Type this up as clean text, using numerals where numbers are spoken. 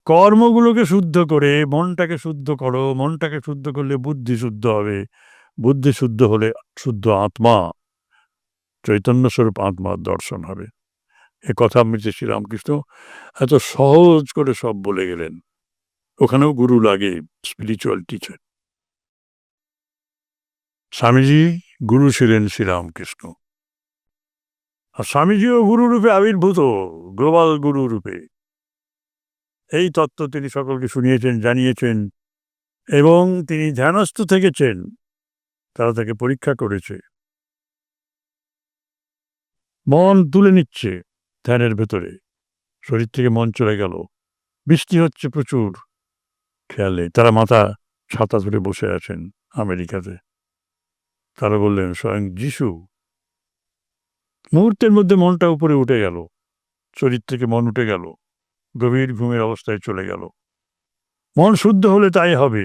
কর্মগুলোকে শুদ্ধ করে মনটাকে শুদ্ধ করো, মনটাকে শুদ্ধ করলে বুদ্ধি শুদ্ধ হবে, বুদ্ধি শুদ্ধ হলে শুদ্ধ আত্মা, চৈতন্যস্বরূপ আত্মার দর্শন হবে। এ কথা অমৃত শ্রীরামকৃষ্ণ এত সহজ করে সব বলে গেলেন। ওখানেও গুরু লাগে, স্পিরিচুয়াল টিচার। স্বামীজি গুরু ছিলেন শ্রীরামকৃষ্ণ, আর স্বামীজিও গুরুরূপে আবির্ভূত, গ্লোবাল গুরু রূপে। এই তত্ত্ব তিনি সকলকে শুনিয়েছেন, জানিয়েছেন, এবং তিনি ধ্যানস্থ থেকেছেন, তারা তাকে পরীক্ষা করেছে। মন তুলে নিচ্ছে ধ্যানের ভেতরে, শরীর থেকে মন চলে গেল, বৃষ্টি হচ্ছে প্রচুর, খেয়াল নেই, তারা মাথা ছাতা ধরে বসে আছেন আমেরিকাতে। তারা বললেন স্বয়ং যিশু। মুহূর্তের মধ্যে মনটা উপরে উঠে গেল, শরীর থেকে মন উঠে গেল, গভীর ঘুমের অবস্থায় চলে গেল। মন শুদ্ধ হলে তাই হবে।